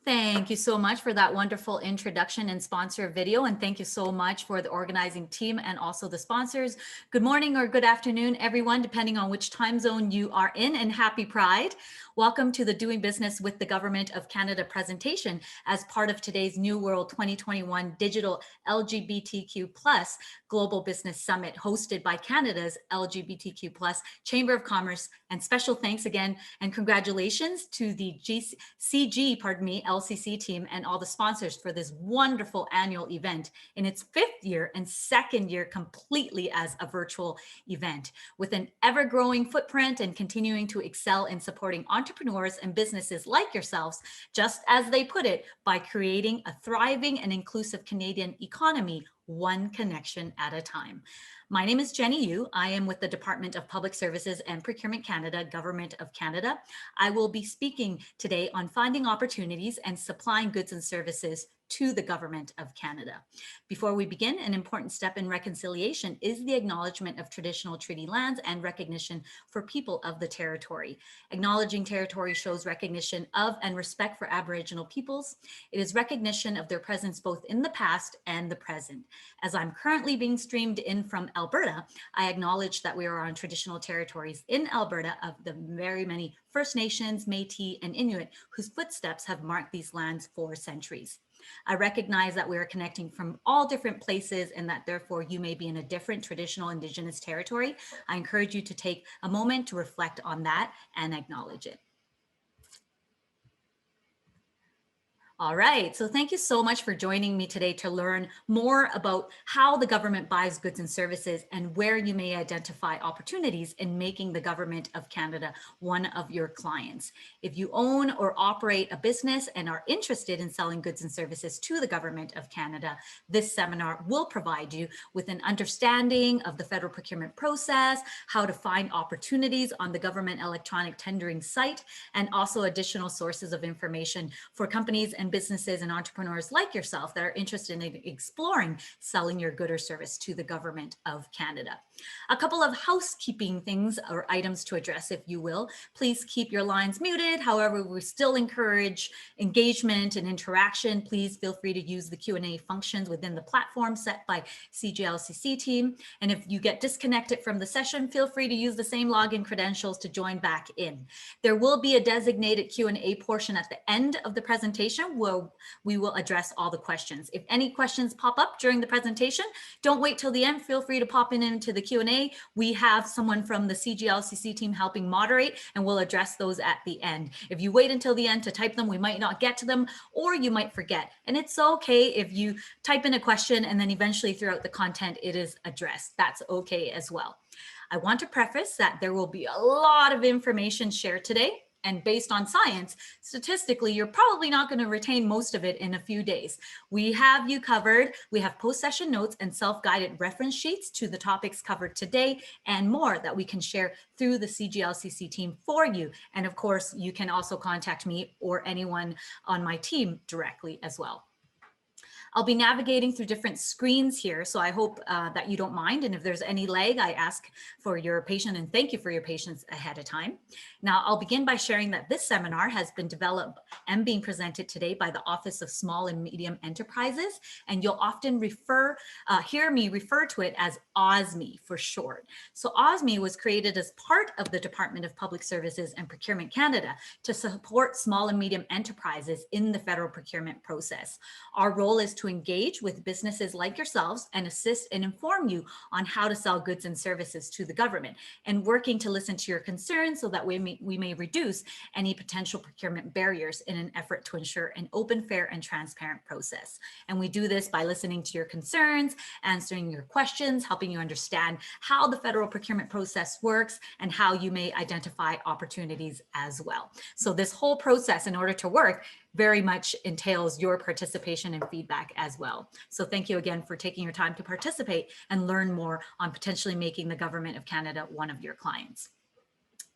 Thank you so much for that wonderful introduction and sponsor video. And thank you so much for the organizing team and also the sponsors. Good morning or good afternoon, everyone, depending on which time zone you are in, and happy Pride. Welcome to the Doing Business with the Government of Canada presentation as part of today's New World 2021 Digital LGBTQ+ Global Business Summit hosted by Canada's LGBTQ+ Chamber of Commerce. And special thanks again and congratulations to the LCC team and all the sponsors for this wonderful annual event in its 5th year and 2nd year completely as a virtual event. With an ever-growing footprint and continuing to excel in supporting entrepreneurs and businesses like yourselves, just as they put it, by creating a thriving and inclusive Canadian economy, one connection at a time. My name is Jenny Yu. I am with the Department of Public Services and Procurement Canada, Government of Canada. I will be speaking today on finding opportunities and supplying goods and services to the Government of Canada. Before we begin, an important step in reconciliation is the acknowledgement of traditional treaty lands and recognition for people of the territory. Acknowledging territory shows recognition of and respect for Aboriginal peoples. It is recognition of their presence both in the past and the present. As I'm currently being streamed in from Alberta, I acknowledge that we are on traditional territories in Alberta of the very many First Nations, Métis, and Inuit whose footsteps have marked these lands for centuries. I recognize that we are connecting from all different places and that therefore you may be in a different traditional Indigenous territory. I encourage you to take a moment to reflect on that and acknowledge it. All right, so thank you so much for joining me today to learn more about how the government buys goods and services and where you may identify opportunities in making the Government of Canada one of your clients. If you own or operate a business and are interested in selling goods and services to the Government of Canada, this seminar will provide you with an understanding of the federal procurement process, how to find opportunities on the government electronic tendering site, and also additional sources of information for companies and businesses and entrepreneurs like yourself that are interested in exploring selling your good or service to the Government of Canada. A couple of housekeeping things or items to address, if you will. Please keep your lines muted. However, we still encourage engagement and interaction. Please feel free to use the Q&A functions within the platform set by CGLCC team. And if you get disconnected from the session, feel free to use the same login credentials to join back in. There will be a designated Q&A portion at the end of the presentation where we will address all the questions. If any questions pop up during the presentation, don't wait till the end. Feel free to pop into the Q&A. We have someone from the CGLCC team helping moderate, and we'll address those at the end. If you wait until the end to type them, we might not get to them, or you might forget. And it's okay if you type in a question and then eventually throughout the content it is addressed. That's okay as well. I want to preface that there will be a lot of information shared today. And based on science, statistically, you're probably not going to retain most of it in a few days. We have you covered. We have post-session notes and self-guided reference sheets to the topics covered today and more that we can share through the CGLCC team for you. And of course, you can also contact me or anyone on my team directly as well. I'll be navigating through different screens here, so I hope that you don't mind. And if there's any lag, I ask for your patience and thank you for your patience ahead of time. Now, I'll begin by sharing that this seminar has been developed and being presented today by the Office of Small and Medium Enterprises, and you'll often hear me refer to it as OSME for short. So OSME was created as part of the Department of Public Services and Procurement Canada to support small and medium enterprises in the federal procurement process. Our role is to engage with businesses like yourselves and assist and inform you on how to sell goods and services to the government, and working to listen to your concerns so that we may reduce any potential procurement barriers in an effort to ensure an open, fair, and transparent process. And we do this by listening to your concerns, answering your questions, helping you understand how the federal procurement process works and how you may identify opportunities as well. So this whole process, in order to work, very much entails your participation and feedback as well. So thank you again for taking your time to participate and learn more on potentially making the Government of Canada one of your clients.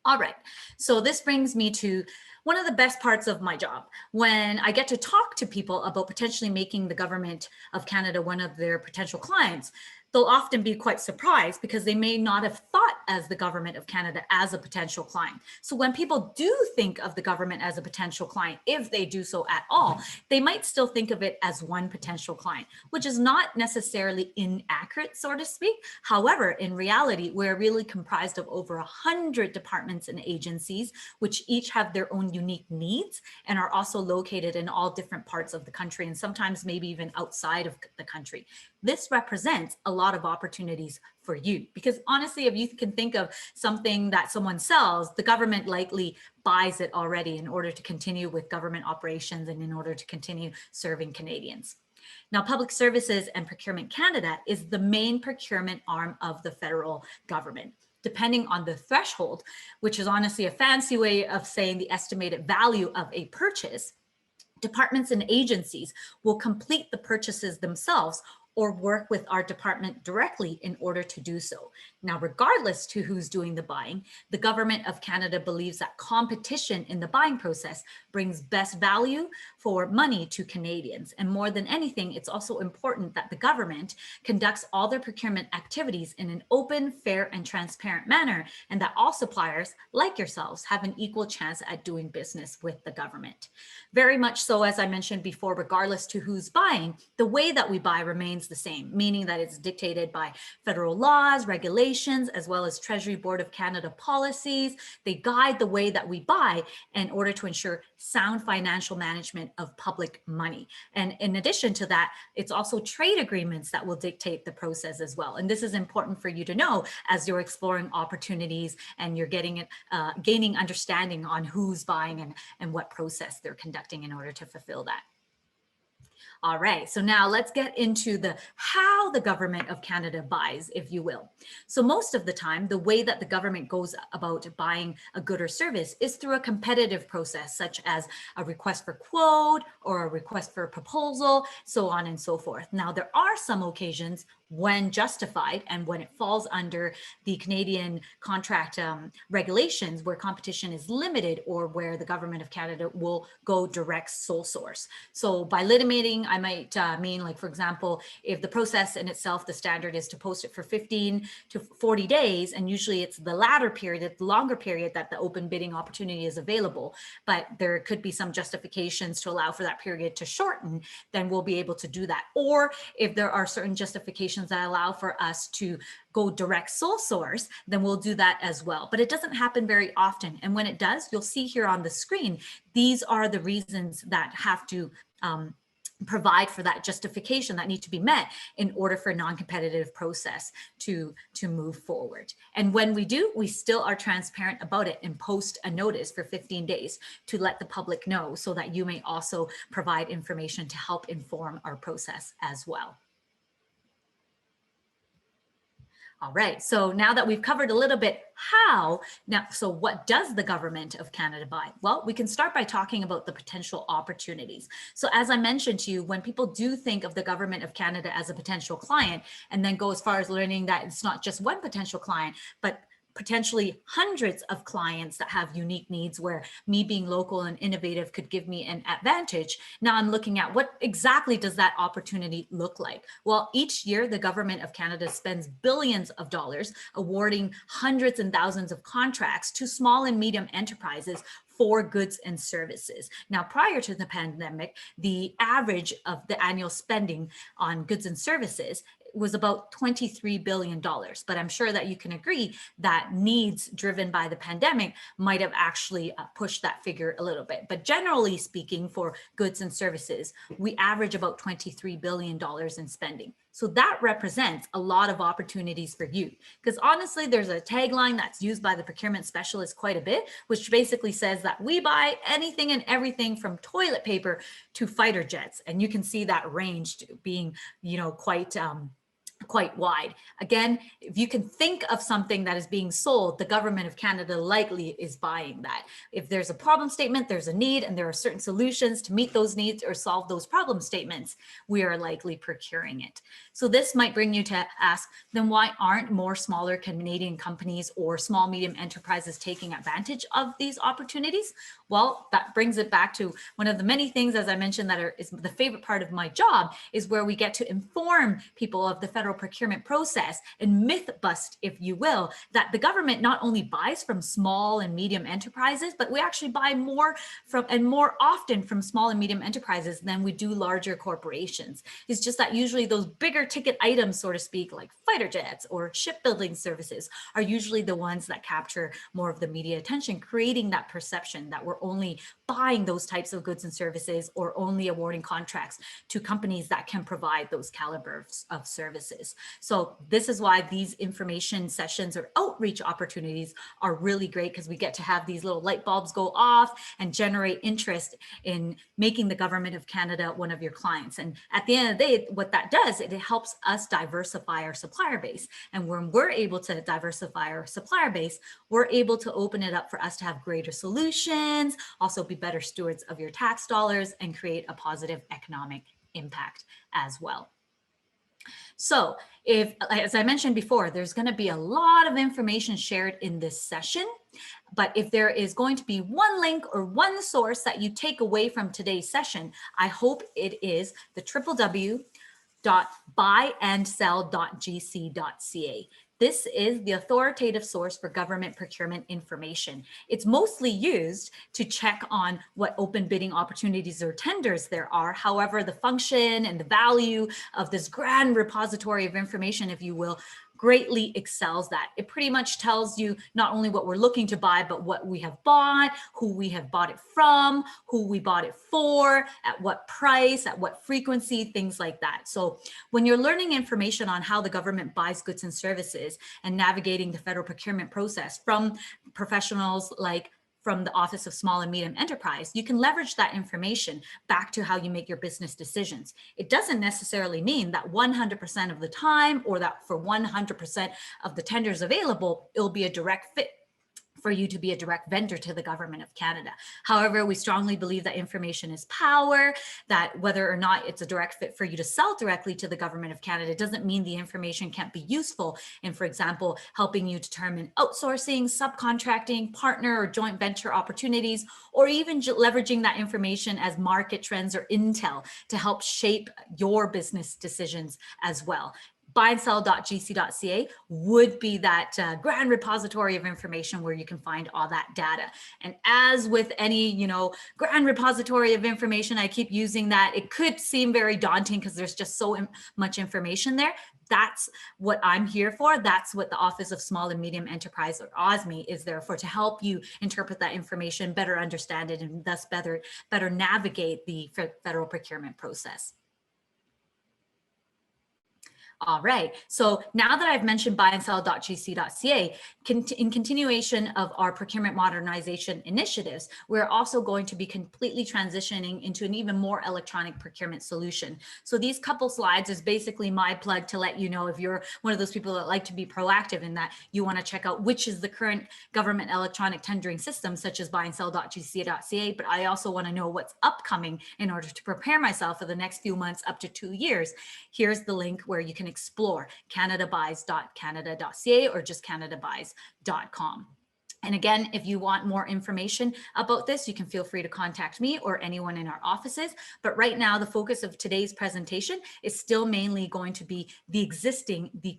All right, so this brings me to one of the best parts of my job, when I get to talk to people about potentially making the Government of Canada one of their potential clients. they'll often be quite surprised because they may not have thought as the government of Canada as a potential client. So when people do think of the government as a potential client, if they do so at all, they might still think of it as one potential client, which is not necessarily inaccurate, so to speak. However, in reality, we're really comprised of over 100 departments and agencies, which each have their own unique needs and are also located in all different parts of the country, and sometimes maybe even outside of the country. This represents a lot of opportunities for you, because honestly, if you can think of something that someone sells, the government likely buys it already in order to continue with government operations and in order to continue serving Canadians. Now, Public Services and Procurement Canada is the main procurement arm of the federal government. Depending on the threshold, which is honestly a fancy way of saying the estimated value of a purchase, departments and agencies will complete the purchases themselves or work with our department directly in order to do so. Now, regardless to who's doing the buying, the government of Canada believes that competition in the buying process brings best value for money to Canadians. And more than anything, it's also important that the government conducts all their procurement activities in an open, fair, and transparent manner, and that all suppliers, like yourselves, have an equal chance at doing business with the government. Very much so, as I mentioned before, regardless to who's buying, the way that we buy remains the same, meaning that it's dictated by federal laws, regulations, as well as Treasury Board of Canada policies. They guide the way that we buy in order to ensure sound financial management of public money. And in addition to that, it's also trade agreements that will dictate the process as well. And this is important for you to know as you're exploring opportunities and you're gaining understanding on who's buying and what process they're conducting in order to fulfill that. All right, so now let's get into how the government of Canada buys, if you will. So most of the time, the way that the government goes about buying a good or service is through a competitive process, such as a request for quote or a request for a proposal, so on and so forth. Now, there are some occasions when justified and when it falls under the Canadian contract regulations where competition is limited or where the government of Canada will go direct sole source. So by litigating, I might mean, like, for example, if the process in itself, the standard is to post it for 15 to 40 days, and usually it's the latter period, the longer period that the open bidding opportunity is available, but there could be some justifications to allow for that period to shorten, then we'll be able to do that. Or if there are certain justifications that allow for us to go direct sole source, then we'll do that as well. But it doesn't happen very often. And when it does, you'll see here on the screen, these are the reasons that have to provide for that justification that need to be met in order for a non-competitive process to move forward. And when we do, we still are transparent about it and post a notice for 15 days to let the public know, so that you may also provide information to help inform our process as well. All right, so now that we've covered a little bit so what does the government of Canada buy? Well, we can start by talking about the potential opportunities. So as I mentioned to you, when people do think of the government of Canada as a potential client, and then go as far as learning that it's not just one potential client, but potentially hundreds of clients that have unique needs where me being local and innovative could give me an advantage. Now I'm looking at what exactly does that opportunity look like? Well, each year the government of Canada spends billions of dollars awarding hundreds and thousands of contracts to small and medium enterprises for goods and services. Now, prior to the pandemic, the average of the annual spending on goods and services was about $23 billion. But I'm sure that you can agree that needs driven by the pandemic might have actually pushed that figure a little bit. But generally speaking, for goods and services, we average about $23 billion in spending. So that represents a lot of opportunities for you. Because honestly, there's a tagline that's used by the procurement specialist quite a bit, which basically says that we buy anything and everything from toilet paper to fighter jets. And you can see that range being, quite wide. Again, if you can think of something that is being sold, the government of Canada likely is buying that. If there's a problem statement, there's a need, and there are certain solutions to meet those needs or solve those problem statements, we are likely procuring it. So this might bring you to ask, then why aren't more smaller Canadian companies or small medium enterprises taking advantage of these opportunities? Well, that brings it back to one of the many things, as I mentioned, that is the favorite part of my job, is where we get to inform people of the federal federal procurement process and myth bust, if you will, that the government not only buys from small and medium enterprises, but we actually buy more from and more often from small and medium enterprises than we do larger corporations. It's just that usually those bigger ticket items, so to speak, like fighter jets or shipbuilding services, are usually the ones that capture more of the media attention, creating that perception that we're only buying those types of goods and services or only awarding contracts to companies that can provide those calibers of services. So this is why these information sessions or outreach opportunities are really great, because we get to have these little light bulbs go off and generate interest in making the government of Canada one of your clients. And at the end of the day, what that does, it helps us diversify our supplier base. And when we're able to diversify our supplier base, we're able to open it up for us to have greater solutions, also be better stewards of your tax dollars, and create a positive economic impact as well. So if, as I mentioned before, there's going to be a lot of information shared in this session, but if there is going to be one link or one source that you take away from today's session, I hope it is the www.Buyandsell.gc.ca. This is the authoritative source for government procurement information. It's mostly used to check on what open bidding opportunities or tenders there are. However, the function and the value of this grand repository of information, if you will, greatly excels that. It pretty much tells you not only what we're looking to buy, but what we have bought, who we have bought it from, who we bought it for, at what price, at what frequency, things like that. So when you're learning information on how the government buys goods and services and navigating the federal procurement process from professionals like from the Office of Small and Medium Enterprise, you can leverage that information back to how you make your business decisions. It doesn't necessarily mean that 100% of the time, or that for 100% of the tenders available, it'll be a direct fit for you to be a direct vendor to the government of Canada. However, we strongly believe that information is power, that whether or not it's a direct fit for you to sell directly to the government of Canada doesn't mean the information can't be useful in, for example, helping you determine outsourcing, subcontracting, partner or joint venture opportunities, or even leveraging that information as market trends or intel to help shape your business decisions as well. Buyandsell.gc.ca would be that grand repository of information where you can find all that data. And as with any, grand repository of information, I keep using that. It could seem very daunting because there's just so much information there. That's what I'm here for. That's what the Office of Small and Medium Enterprise, or OSME, is there for, to help you interpret that information, better understand it, and thus better navigate the federal procurement process. All right, so now that I've mentioned buyandsell.gc.ca, in continuation of our procurement modernization initiatives, we're also going to be completely transitioning into an even more electronic procurement solution. So these couple slides is basically my plug to let you know if you're one of those people that like to be proactive in that you want to check out which is the current government electronic tendering system, such as buyandsell.gc.ca, but I also want to know what's upcoming in order to prepare myself for the next few months up to 2 years. Here's the link where you can explore canadabuys.canada.ca or just canadabuys.com. And again, if you want more information about this, you can feel free to contact me or anyone in our offices. But right now, the focus of today's presentation is still mainly going to be the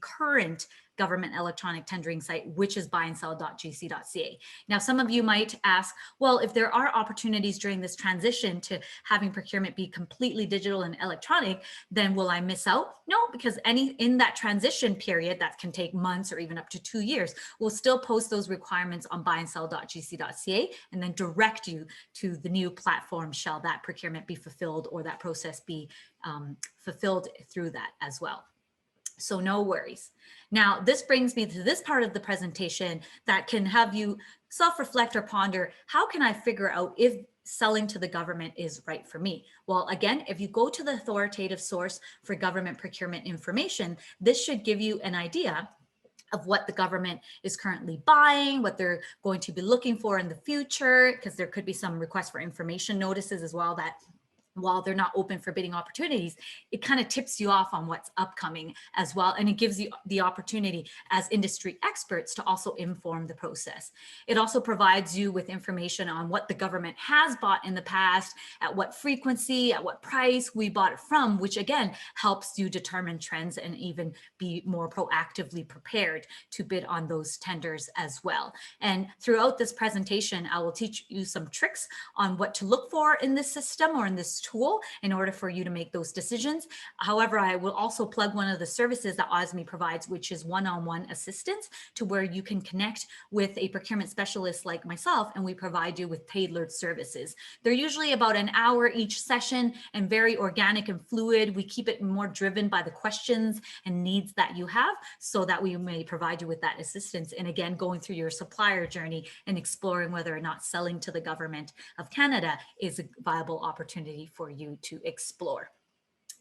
current government electronic tendering site, which is buyandsell.gc.ca. Now, some of you might ask, well, if there are opportunities during this transition to having procurement be completely digital and electronic, then will I miss out? No, because in that transition period, that can take months or even up to 2 years, we'll still post those requirements on buyandsell.gc.ca and then direct you to the new platform shall that procurement be fulfilled or that process be fulfilled through that as well. So no worries. Now, this brings me to this part of the presentation that can have you self-reflect or ponder, how can I figure out if selling to the government is right for me? Well, again, if you go to the authoritative source for government procurement information, this should give you an idea of what the government is currently buying, what they're going to be looking for in the future, because there could be some requests for information notices as well that while they're not open for bidding opportunities, it kind of tips you off on what's upcoming as well. And it gives you the opportunity as industry experts to also inform the process. It also provides you with information on what the government has bought in the past, at what frequency, at what price we bought it from, which again helps you determine trends and even be more proactively prepared to bid on those tenders as well. And throughout this presentation, I will teach you some tricks on what to look for in this system or in this tool in order for you to make those decisions. However, I will also plug one of the services that OSME provides, which is one-on-one assistance, to where you can connect with a procurement specialist like myself, and we provide you with tailored services. They're usually about an hour each session and very organic and fluid. We keep it more driven by the questions and needs that you have so that we may provide you with that assistance. And again, going through your supplier journey and exploring whether or not selling to the government of Canada is a viable opportunity for you to explore.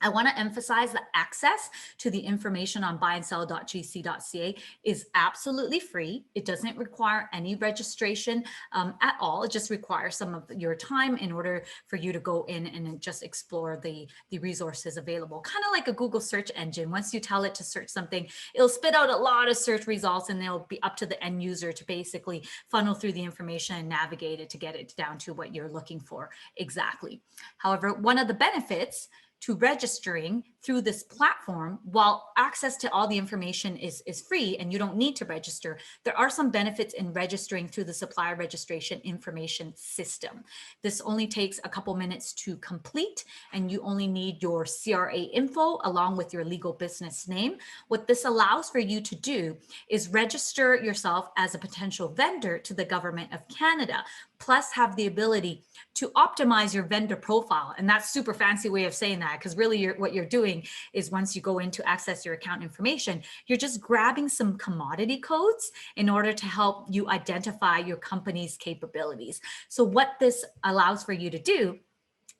I want to emphasize that access to the information on Buyandsell.gc.ca is absolutely free. It doesn't require any registration at all. It just requires some of your time in order for you to go in and just explore the resources available. Kind of like a Google search engine. Once you tell it to search something, it'll spit out a lot of search results, and they'll be up to the end user to basically funnel through the information and navigate it to get it down to what you're looking for exactly. However, one of the benefits to registering through this platform, while access to all the information is free and you don't need to register, there are some benefits in registering through the Supplier Registration Information System. This only takes a couple minutes to complete, and you only need your CRA info along with your legal business name. What this allows for you to do is register yourself as a potential vendor to the Government of Canada, plus have the ability to optimize your vendor profile. And that's super fancy way of saying that, because really what you're doing is once you go in to access your account information, you're just grabbing some commodity codes in order to help you identify your company's capabilities. So what this allows for you to do,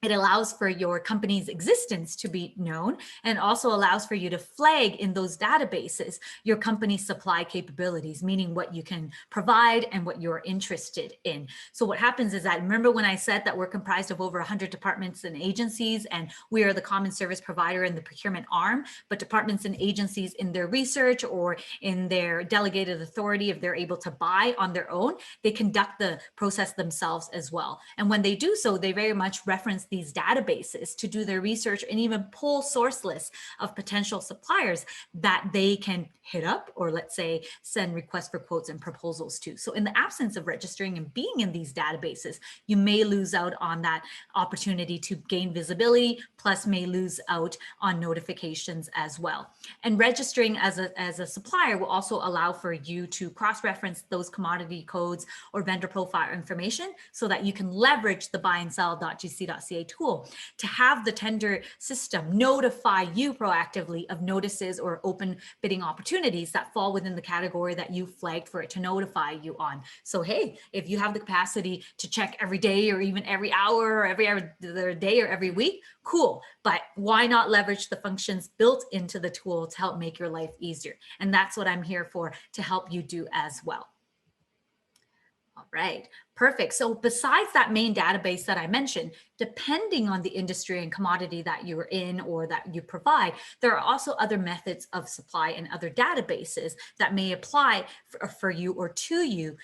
it allows for your company's existence to be known, and also allows for you to flag in those databases your company's supply capabilities, meaning what you can provide and what you're interested in. So what happens is that, remember when I said that we're comprised of over 100 departments and agencies, and we are the common service provider in the procurement arm, but departments and agencies in their research or in their delegated authority, if they're able to buy on their own, they conduct the process themselves as well. And when they do so, they very much reference these databases to do their research and even pull source lists of potential suppliers that they can hit up, or let's say send requests for quotes and proposals to. So in the absence of registering and being in these databases, you may lose out on that opportunity to gain visibility, plus may lose out on notifications as well. And registering as a supplier will also allow for you to cross-reference those commodity codes or vendor profile information so that you can leverage the Buyandsell.gc.ca tool to have the tender system notify you proactively of notices or open bidding opportunities that fall within the category that you flagged for it to notify you on. So hey, if you have the capacity to check every day or even every hour or every other day or every week, cool. But why not leverage the functions built into the tool to help make your life easier? And that's what I'm here for, to help you do as well. All right, perfect. So besides that main database that I mentioned, depending on the industry and commodity that you're in or that you provide, there are also other methods of supply and other databases that may apply for you or to you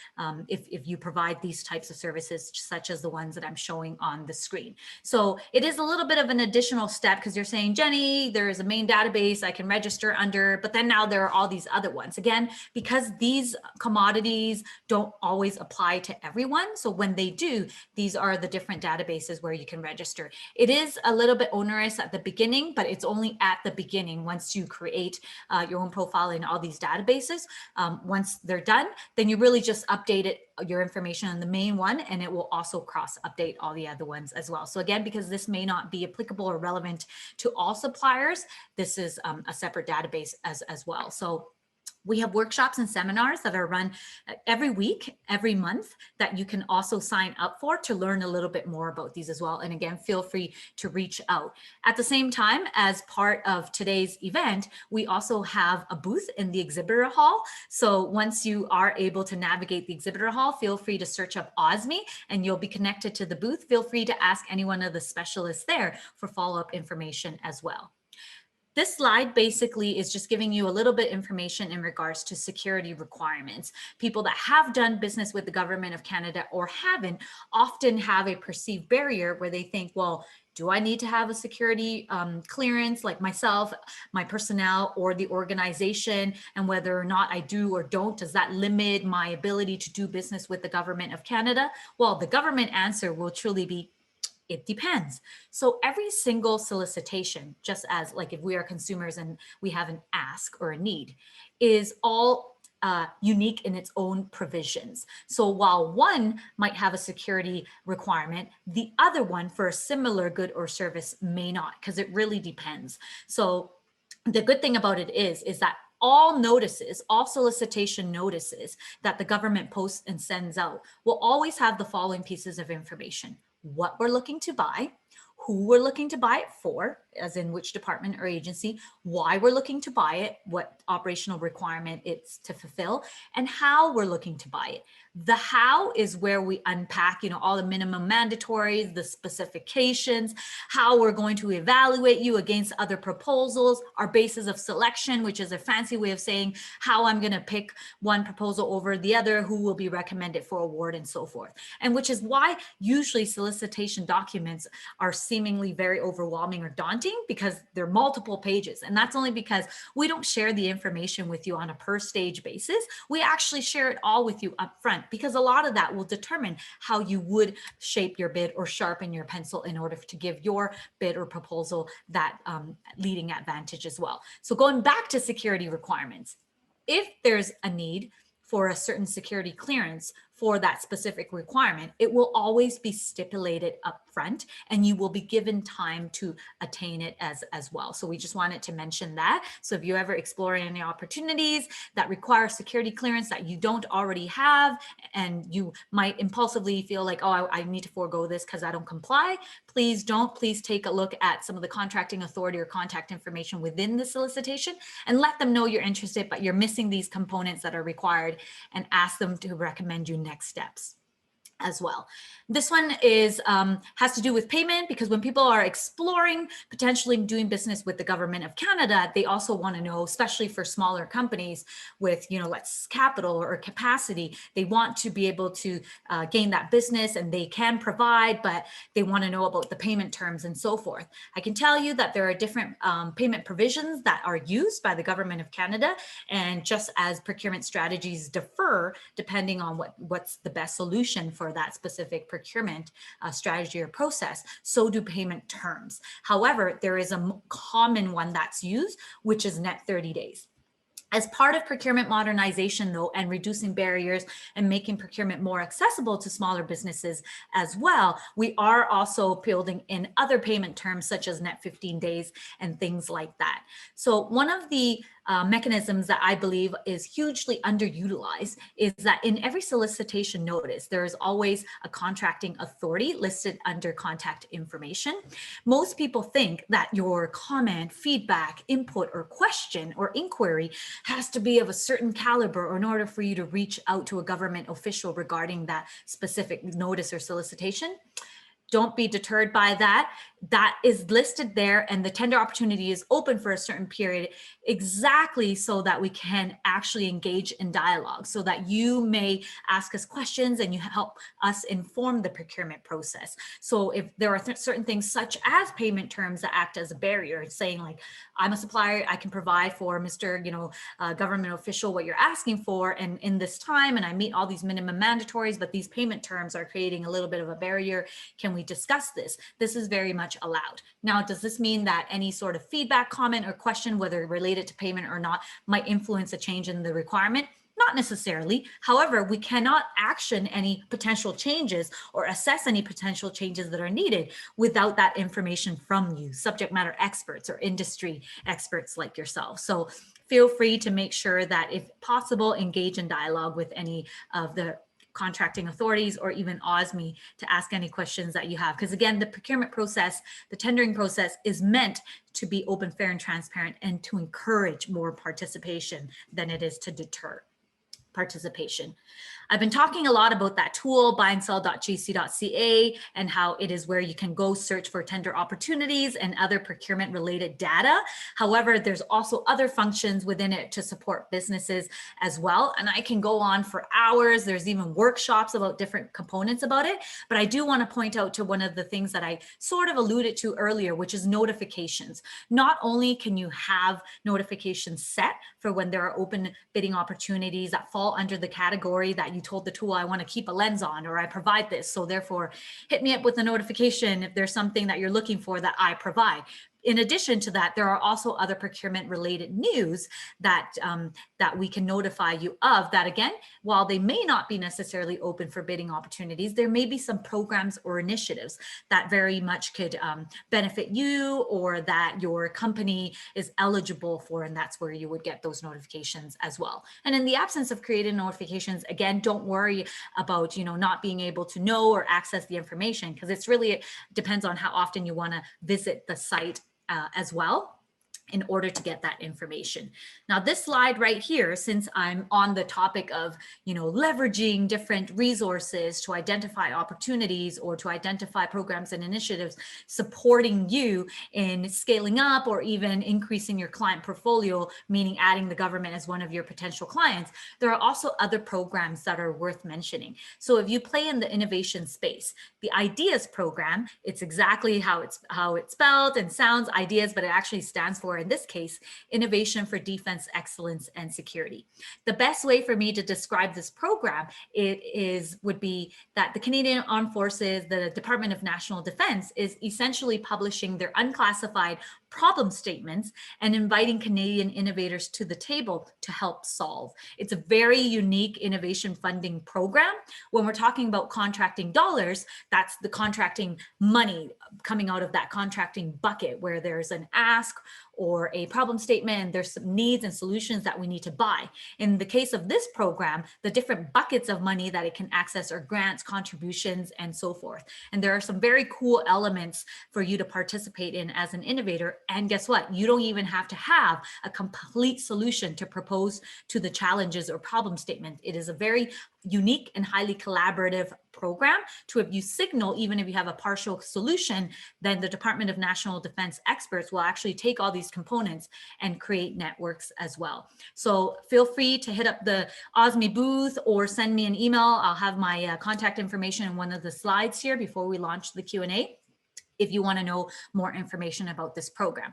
if you provide these types of services, such as the ones that I'm showing on the screen. So it is a little bit of an additional step, because you're saying, Jenny, there is a main database I can register under, but then now there are all these other ones. Again, because these commodities don't always apply to everyone. So when they do, these are the different databases where you can register. It is a little bit onerous at the beginning, but it's only at the beginning. Once you create your own profile in all these databases, once they're done, then you really just update it, your information on the main one, and it will also cross update all the other ones as well. So again, because this may not be applicable or relevant to all suppliers, this is a separate database as well. So We have workshops and seminars that are run every week, every month, that you can also sign up for to learn a little bit more about these as well. And again, feel free to reach out. At the same time, as part of today's event, we also have a booth in the exhibitor hall. So once you are able to navigate the exhibitor hall, feel free to search up OSME and you'll be connected to the booth. Feel free to ask any one of the specialists there for follow-up information as well. This slide basically is just giving you a little bit information in regards to security requirements. People that have done business with the government of Canada or haven't often have a perceived barrier where they think, well, do I need to have a security clearance like myself, my personnel, or the organization? And whether or not I do or don't, does that limit my ability to do business with the government of Canada? Well, the government answer will truly be, it depends. So every single solicitation, just as like if we are consumers and we have an ask or a need, is all unique in its own provisions. So while one might have a security requirement, the other one for a similar good or service may not, because it really depends. So the good thing about it is that all notices, all solicitation notices that the government posts and sends out will always have the following pieces of information: what we're looking to buy, who we're looking to buy it for, as in which department or agency, why we're looking to buy it, what operational requirement it's to fulfill, and how we're looking to buy it. The how is where we unpack, all the minimum mandatories, the specifications, how we're going to evaluate you against other proposals, our basis of selection, which is a fancy way of saying how I'm going to pick one proposal over the other, who will be recommended for award, and so forth. And which is why usually solicitation documents are seemingly very overwhelming or daunting, because they're multiple pages. And that's only because we don't share the information with you on a per stage basis. We actually share it all with you up front, because a lot of that will determine how you would shape your bid or sharpen your pencil in order to give your bid or proposal that leading advantage as well. So going back to security requirements, if there's a need for a certain security clearance for that specific requirement, it will always be stipulated up front, and you will be given time to attain it as well. So we just wanted to mention that. So if you ever explore any opportunities that require security clearance that you don't already have, and you might impulsively feel like, oh, I need to forego this because I don't comply, please don't. Please take a look at some of the contracting authority or contact information within the solicitation and let them know you're interested, but you're missing these components that are required, and ask them to recommend you next steps as well. This one is has to do with payment, because when people are exploring potentially doing business with the government of Canada, they also want to know, especially for smaller companies with less capital or capacity, they want to be able to gain that business, and they can provide, but they want to know about the payment terms and so forth. I can tell you that there are different payment provisions that are used by the government of Canada, and just as procurement strategies differ depending on what's the best solution for that specific procurement strategy or process, so do payment terms. However, there is a common one that's used, which is net 30 days. As part of procurement modernization, though, and reducing barriers and making procurement more accessible to smaller businesses as well, we are also building in other payment terms such as net 15 days and things like that. So one of the mechanisms that I believe is hugely underutilized is that in every solicitation notice, there is always a contracting authority listed under contact information. Most people think that your comment, feedback, input, or question or inquiry has to be of a certain caliber or in order for you to reach out to a government official regarding that specific notice or solicitation. Don't be deterred by that. That is listed there, and the tender opportunity is open for a certain period, exactly so that we can actually engage in dialogue, so that you may ask us questions and you help us inform the procurement process. So if there are certain things such as payment terms that act as a barrier, saying like, I'm a supplier, I can provide for Mr. Government official what you're asking for, and in this time, and I meet all these minimum mandatories, but these payment terms are creating a little bit of a barrier. Can we discuss this? This is very much allowed. Now, does this mean that any sort of feedback, comment, or question, whether related to payment or not, might influence a change in the requirement? Not necessarily. However, we cannot action any potential changes or assess any potential changes that are needed without that information from you, subject matter experts or industry experts like yourself. So feel free to make sure that, if possible, engage in dialogue with any of the contracting authorities or even OSME to ask any questions that you have. Because again, the procurement process, the tendering process is meant to be open, fair, and transparent, and to encourage more participation than it is to deter participation. I've been talking a lot about that tool, Buyandsell.gc.ca, and how it is where you can go search for tender opportunities and other procurement related data. However, there's also other functions within it to support businesses as well. And I can go on for hours. There's even workshops about different components about it. But I do want to point out to one of the things that I sort of alluded to earlier, which is notifications. Not only can you have notifications set for when there are open bidding opportunities that fall under the category that you told the tool, I want to keep a lens on, or I provide this, so therefore hit me up with a notification if there's something that you're looking for that I provide. In addition to that, there are also other procurement related news that that we can notify you of, that again, while they may not be necessarily open for bidding opportunities, there may be some programs or initiatives that very much could benefit you, or that your company is eligible for, and that's where you would get those notifications as well. And in the absence of creating notifications, again, don't worry about not being able to know or access the information, because it depends on how often you want to visit the site as well in order to get that information. Now, this slide right here, since I'm on the topic of, leveraging different resources to identify opportunities or to identify programs and initiatives supporting you in scaling up or even increasing your client portfolio, meaning adding the government as one of your potential clients, there are also other programs that are worth mentioning. So if you play in the innovation space, the IDEAS program, it's exactly how it's spelled and sounds, IDEAS, but it actually stands for, in this case, Innovation for Defense Excellence and Security. The best way for me to describe this program would be that the Canadian Armed Forces, the Department of National Defense, is essentially publishing their unclassified problem statements and inviting Canadian innovators to the table to help solve. It's a very unique innovation funding program. When we're talking about contracting dollars, that's the contracting money coming out of that contracting bucket, where there's an ask or a problem statement, and there's some needs and solutions that we need to buy. In the case of this program, the different buckets of money that it can access are grants, contributions, and so forth. And there are some very cool elements for you to participate in as an innovator. And guess what? You don't even have to have a complete solution to propose to the challenges or problem statement. It is a very unique and highly collaborative program to, if you signal, even if you have a partial solution, then the Department of National Defense experts will actually take all these components and create networks as well. So feel free to hit up the OSME booth or send me an email. I'll have my contact information in one of the slides here before we launch the Q&A if you want to know more information about this program.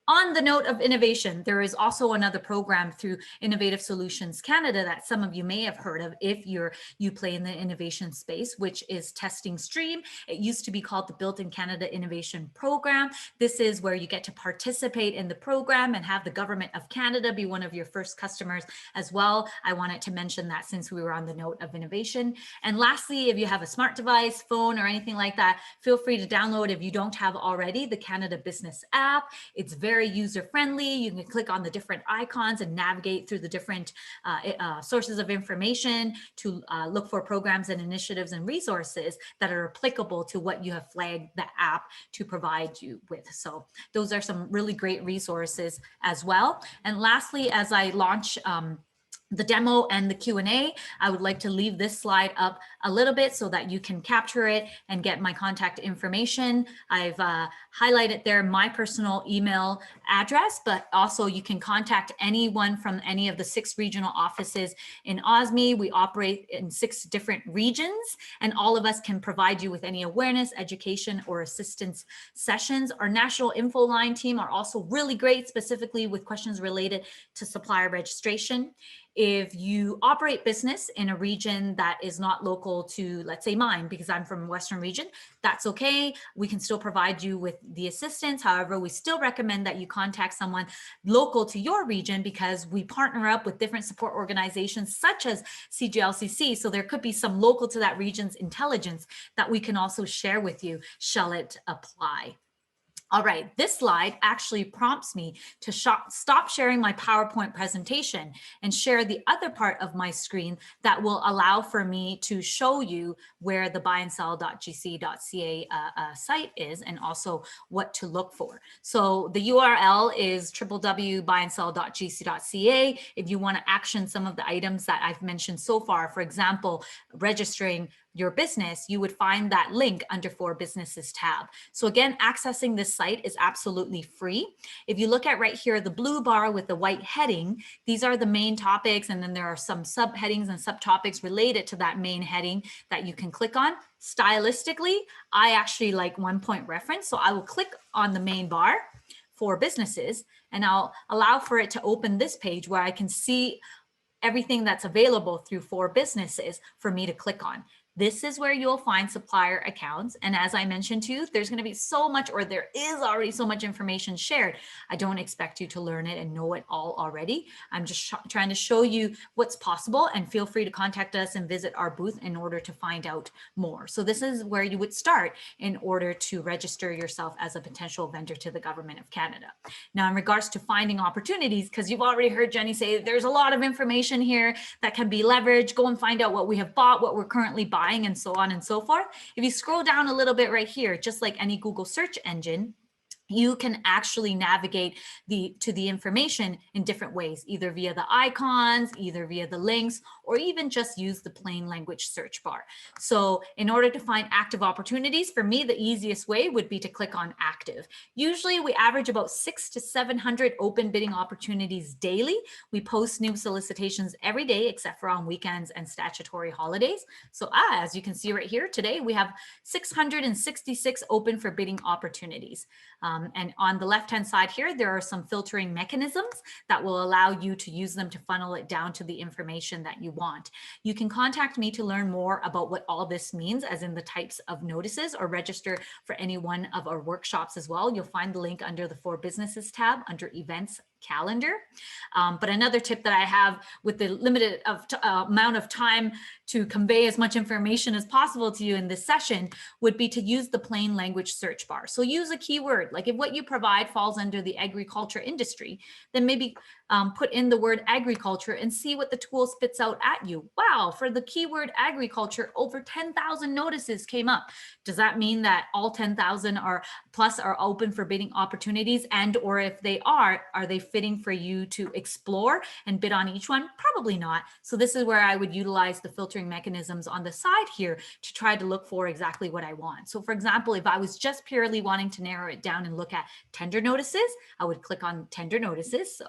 On the note of innovation, there is also another program through Innovative Solutions Canada that some of you may have heard of if you play in the innovation space, which is Testing Stream. It used to be called the Built in Canada Innovation Program. This is where you get to participate in the program and have the Government of Canada be one of your first customers as well. I wanted to mention that since we were on the note of innovation. And lastly, if you have a smart device, phone, or anything like that, feel free to download, if you don't have already, the Canada Business app. It's very user-friendly. You can click on the different icons and navigate through the different sources of information to look for programs and initiatives and resources that are applicable to what you have flagged the app to provide you with. So those are some really great resources as well. And lastly, as I launch the demo and the Q&A, I would like to leave this slide up a little bit so that you can capture it and get my contact information. I've highlighted there my personal email address, but also you can contact anyone from any of the 6 regional offices in OSME. We operate in 6 different regions, and all of us can provide you with any awareness, education, or assistance sessions. Our national info line team are also really great, specifically with questions related to supplier registration. If you operate business in a region that is not local to, let's say, mine, because I'm from Western region, that's okay. We can still provide you with the assistance. However, we still recommend that you contact someone local to your region, because we partner up with different support organizations such as CGLCC. So there could be some local to that region's intelligence that we can also shall it apply. All right, this slide actually prompts me to stop sharing my PowerPoint presentation and share the other part of my screen that will allow for me to show you where the Buyandsell.gc.ca site is and also what to look for. So the URL is www.buyandsell.gc.ca. If you want to action some of the items that I've mentioned so far, for example, registering your business, you would find that link under For Businesses tab. So again, accessing this site is absolutely free. If you look at right here, the blue bar with the white heading, these are the main topics, and then there are some subheadings and subtopics related to that main heading that you can click on. Stylistically, I actually like one-point reference, so I will click on the main bar for businesses, and I'll allow for it to open this page where I can see everything that's available through For Businesses for me to click on. This is where you'll find supplier accounts. And as I mentioned to you, there's going to be so much, or there is already so much information shared. I don't expect you to learn it and know it all already. I'm just trying to show you what's possible, and feel free to contact us and visit our booth in order to find out more. So this is where you would start in order to register yourself as a potential vendor to the Government of Canada. Now, in regards to finding opportunities, because you've already heard Jenny say there's a lot of information here that can be leveraged, go and find out what we have bought, what we're currently buying, and so on and so forth. If you scroll down a little bit right here, just like any Google search engine, you can actually navigate to the information in different ways, either via the icons, either via the links, or even just use the plain language search bar. So in order to find active opportunities, for me, the easiest way would be to click on active. Usually we average about 600 to 700 open bidding opportunities daily. We post new solicitations every day except for on weekends and statutory holidays. So as you can see right here, today we have 666 open for bidding opportunities. And on the left-hand side here, there are some filtering mechanisms that will allow you to use them to funnel it down to the information that you want. You can contact me to learn more about what all this means, as in the types of notices, or register for any one of our workshops as well. You'll find the link under the For Businesses tab under Events Calendar. But another tip that I have, with the limited amount of time to convey as much information as possible to you in this session, would be to use the plain language search bar. So use a keyword, like if what you provide falls under the agriculture industry, then maybe put in the word agriculture and see what the tool spits out at you. Wow, for the keyword agriculture, over 10,000 notices came up. Does that mean that all 10,000 plus are open for bidding opportunities? And or if they are they fitting for you to explore and bid on each one? Probably not. So this is where I would utilize the filtering mechanisms on the side here to try to look for exactly what I want. So for example, if I was just purely wanting to narrow it down and look at tender notices, I would click on tender notices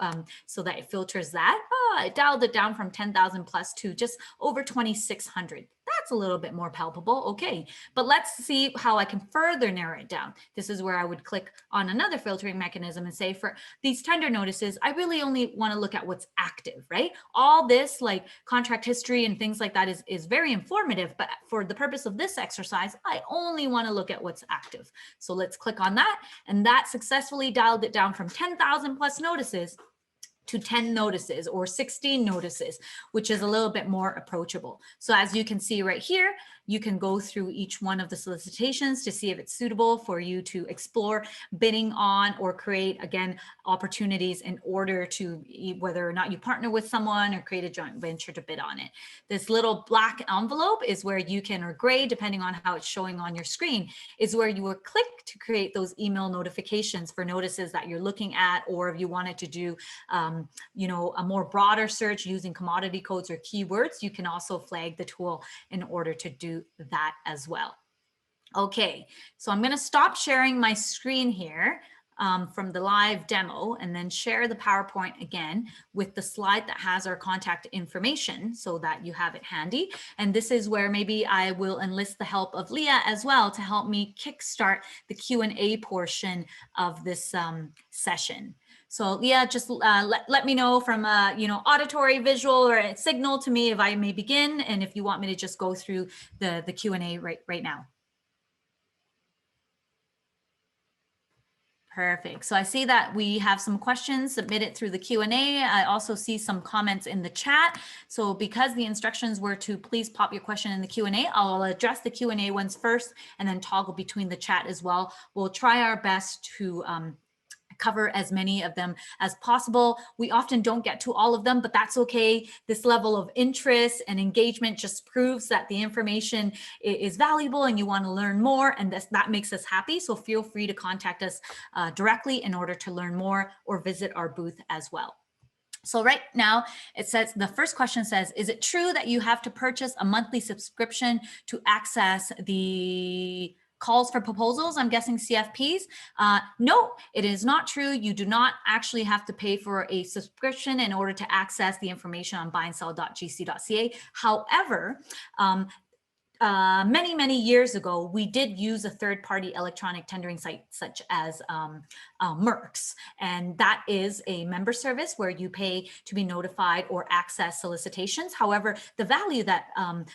so that it filters that. It dialed it down from 10,000 plus to just over 2,600. That's a little bit more palpable. Okay, but let's see how I can further narrow it down. This is where I would click on another filtering mechanism and say, for these tender notices, I really only want to look at what's active, right? All this like contract history and things like that is very informative, but for the purpose of this exercise, I only want to look at what's active. So let's click on that, and that successfully dialed it down from 10,000 plus notices to 10 notices or 16 notices, which is a little bit more approachable. So as you can see right here, you can go through each one of the solicitations to see if it's suitable for you to explore bidding on, or create, again, opportunities in order to, whether or not you partner with someone or create a joint venture to bid on it. This little black envelope is where you can, or gray, depending on how it's showing on your screen, is where you will click to create those email notifications for notices that you're looking at, or if you wanted to do a more broader search using commodity codes or keywords, you can also flag the tool in order to do that as well. Okay, so I'm going to stop sharing my screen here from the live demo, and then share the PowerPoint again with the slide that has our contact information so that you have it handy. And this is where maybe I will enlist the help of Leah as well to help me kickstart the Q&A portion of this session. So Leah, just let me know from auditory, visual, or a signal to me if I may begin, and if you want me to just go through the Q&A right now. Perfect. So I see that we have some questions submitted through the Q&A. I also see some comments in the chat. So because the instructions were to please pop your question in the Q&A, I'll address the Q&A ones first and then toggle between the chat as well. We'll try our best to cover as many of them as possible. We often don't get to all of them, but that's okay. This level of interest and engagement just proves that the information is valuable and you want to learn more, and that makes us happy. So feel free to contact us directly in order to learn more or visit our booth as well. So right now it says, the first question says, is it true that you have to purchase a monthly subscription to access the calls for proposals? I'm guessing CFPs. No, it is not true. You do not actually have to pay for a subscription in order to access the information on Buyandsell.gc.ca. However, many years ago, we did use a third-party electronic tendering site such as Merck's, and that is a member service where you pay to be notified or access solicitations. However, the value that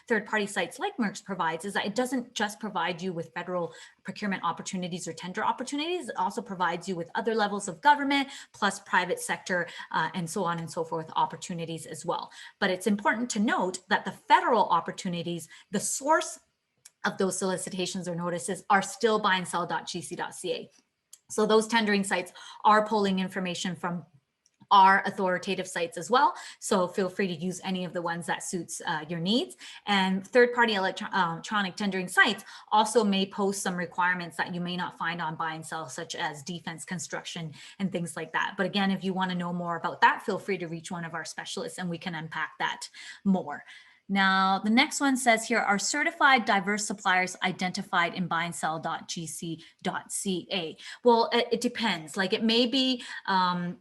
third-party sites like Merck's provides is that it doesn't just provide you with federal procurement opportunities or tender opportunities. It also provides you with other levels of government plus private sector and so on and so forth opportunities as well. But it's important to note that the federal opportunities, the source of those solicitations or notices are still Buyandsell.gc.ca. So those tendering sites are pulling information from our authoritative sites as well. So feel free to use any of the ones that suits your needs. And third-party electronic tendering sites also may post some requirements that you may not find on Buy and Sell, such as defense construction and things like that. But again, if you want to know more about that, feel free to reach one of our specialists and we can unpack that more. Now, the next one says here, are certified diverse suppliers identified in Buyandsell.gc.ca? Well, it depends. Like, it may be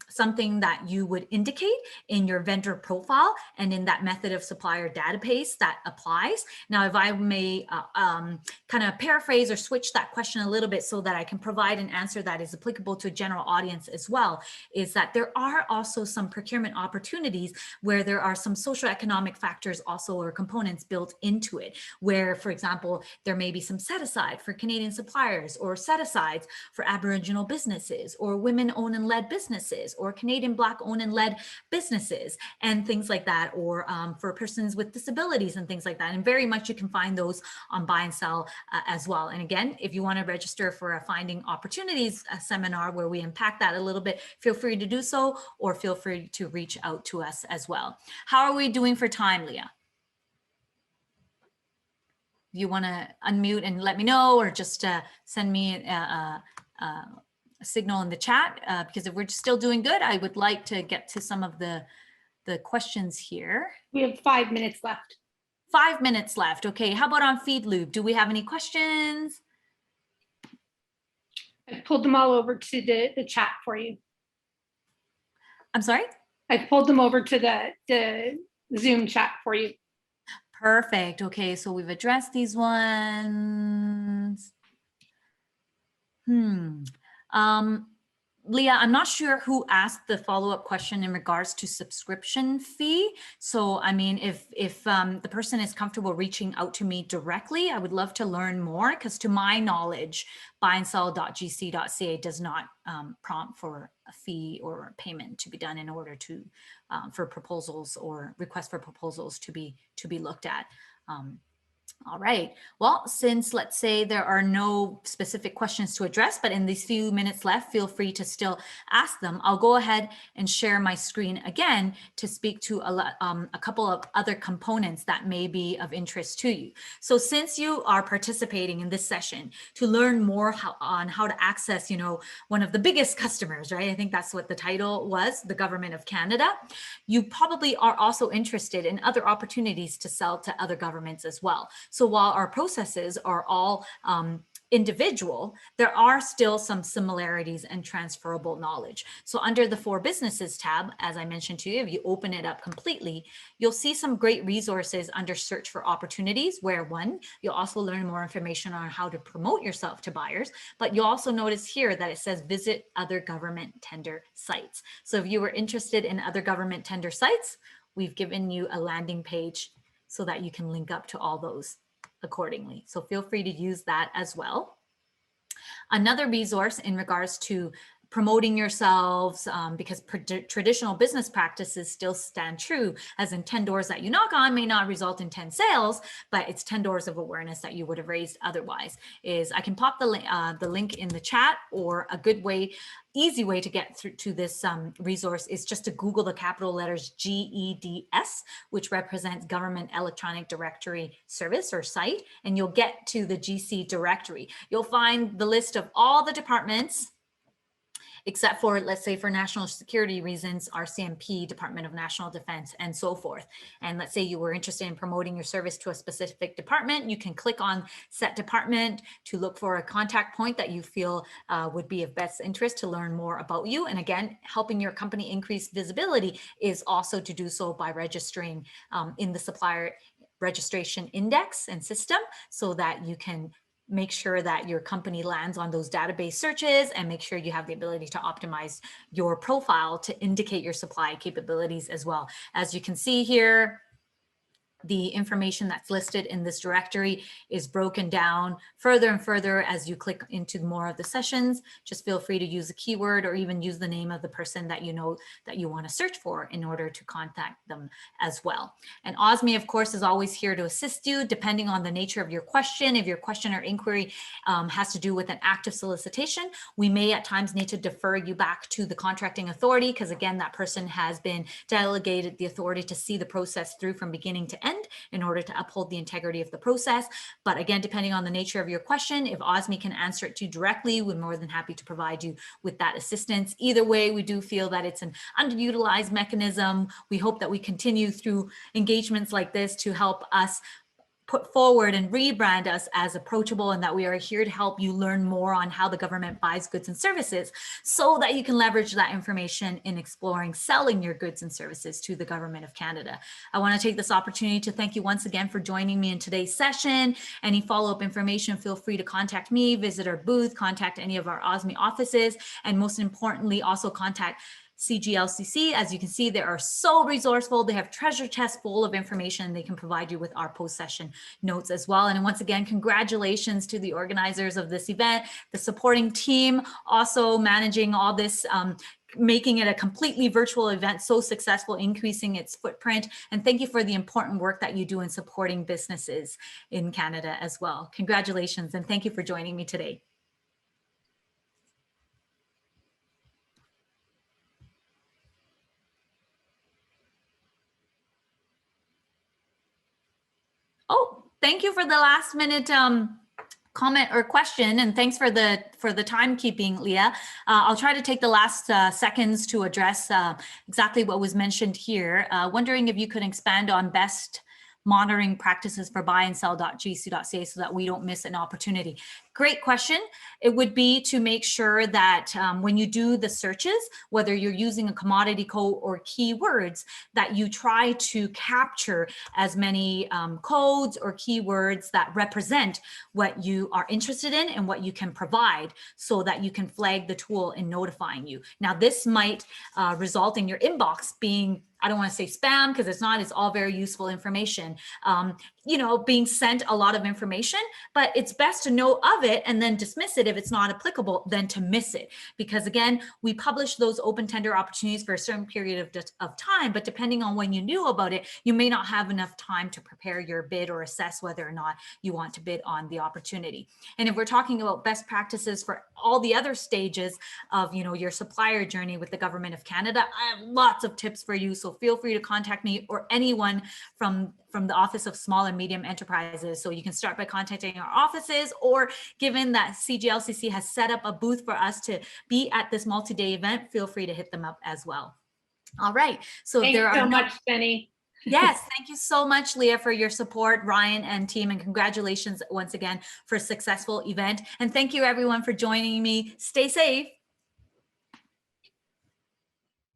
something that you would indicate in your vendor profile and in that method of supplier database that applies. Now, if I may kind of paraphrase or switch that question a little bit so that I can provide an answer that is applicable to a general audience as well, is that there are also some procurement opportunities where there are some socioeconomic factors also or components built into it, where, for example, there may be some set aside for Canadian suppliers or set asides for Aboriginal businesses or women owned and led businesses or Canadian Black owned and led businesses and things like that, or for persons with disabilities and things like that. And very much you can find those on Buy and Sell as well. And again, if you want to register for a Finding Opportunities seminar where we unpack that a little bit, feel free to do so, or feel free to reach out to us as well. How are we doing for time, Leah? If you want to unmute and let me know, or just send me a signal in the chat, because if we're still doing good, I would like to get to some of the questions here. We have 5 minutes left. 5 minutes left. Okay, how about on FeedLoop? Do we have any questions? I pulled them all over to the chat for you. I'm sorry? I pulled them over to the Zoom chat for you. Perfect. Okay, so we've addressed these ones. Leah, I'm not sure who asked the follow-up question in regards to subscription fee. So, I mean, if the person is comfortable reaching out to me directly, I would love to learn more, because to my knowledge, Buyandsell.gc.ca does not prompt for a fee or payment to be done in order to for proposals or requests for proposals to be looked at. All right. Well, since let's say there are no specific questions to address, but in these few minutes left, feel free to still ask them. I'll go ahead and share my screen again to speak to a couple of other components that may be of interest to you. So since you are participating in this session to learn more on how to access, one of the biggest customers, right? I think that's what the title was, the Government of Canada. You probably are also interested in other opportunities to sell to other governments as well. So while our processes are all individual, there are still some similarities and transferable knowledge. So under the For Businesses tab, as I mentioned to you, if you open it up completely, you'll see some great resources under Search for Opportunities, where one, you'll also learn more information on how to promote yourself to buyers, but you'll also notice here that it says visit other government tender sites. So if you were interested in other government tender sites, we've given you a landing page so that you can link up to all those accordingly. So feel free to use that as well. Another resource in regards to promoting yourselves, because traditional business practices still stand true, as in 10 doors that you knock on may not result in 10 sales, but it's 10 doors of awareness that you would have raised otherwise. Is I can pop the link in the chat, or a good way, easy way to get through to this resource is just to Google the capital letters GEDS, which represents Government Electronic Directory Service or site, and you'll get to the GC directory. You'll find the list of all the departments, except for, let's say, for national security reasons, RCMP, Department of National Defense, and so forth. And let's say you were interested in promoting your service to a specific department, you can click on set department to look for a contact point that you feel would be of best interest to learn more about you. And again, helping your company increase visibility is also to do so by registering in the Supplier Registration Index and system, so that you can make sure that your company lands on those database searches, and make sure you have the ability to optimize your profile to indicate your supply capabilities as well. As you can see here, the information that's listed in this directory is broken down further and further as you click into more of the sessions. Just feel free to use a keyword, or even use the name of the person that you know that you want to search for in order to contact them as well. And OSME, of course, is always here to assist you depending on the nature of your question. If your question or inquiry has to do with an active solicitation, we may at times need to defer you back to the contracting authority, because again, that person has been delegated the authority to see the process through from beginning to end in order to uphold the integrity of the process. But again, depending on the nature of your question, if OSME can answer it to you directly, we're more than happy to provide you with that assistance. Either way, we do feel that it's an underutilized mechanism. We hope that we continue through engagements like this to help us put forward and rebrand us as approachable, and that we are here to help you learn more on how the government buys goods and services, so that you can leverage that information in exploring selling your goods and services to the government of Canada. I want to take this opportunity to thank you once again for joining me in today's session. Any follow-up information, feel free to contact me, visit our booth, contact any of our OSME offices, and most importantly, also contact CGLCC. As you can see, they are so resourceful. They have treasure chests full of information. They can provide you with our post-session notes as well. And once again, congratulations to the organizers of this event, the supporting team, also managing all this, making it a completely virtual event, so successful, increasing its footprint. And thank you for the important work that you do in supporting businesses in Canada as well. Congratulations, and thank you for joining me today. Oh, thank you for the last minute comment or question, and thanks for the timekeeping, Leah. I'll try to take the last seconds to address exactly what was mentioned here. Wondering if you could expand on best monitoring practices for Buyandsell.gc.ca so that we don't miss an opportunity. Great question. It would be to make sure that when you do the searches, whether you're using a commodity code or keywords, that you try to capture as many codes or keywords that represent what you are interested in and what you can provide, so that you can flag the tool in notifying you. Now, this might result in your inbox being, I don't want to say spam, because it's not, it's all very useful information, being sent a lot of information, but it's best to know of it and then dismiss it if it's not applicable, than to miss it. Because again, we publish those open tender opportunities for a certain period of time, but depending on when you knew about it, you may not have enough time to prepare your bid or assess whether or not you want to bid on the opportunity. And if we're talking about best practices for all the other stages of your supplier journey with the government of Canada, I have lots of tips for you. So feel free to contact me or anyone from the Office of Small and Medium Enterprises. So you can start by contacting our offices, or given that CGLCC has set up a booth for us to be at this multi-day event, feel free to hit them up as well. All right. So Thank you so much, Benny. Yes, thank you so much, Leah, for your support, Ryan and team, and congratulations once again for a successful event. And thank you everyone for joining me. Stay safe.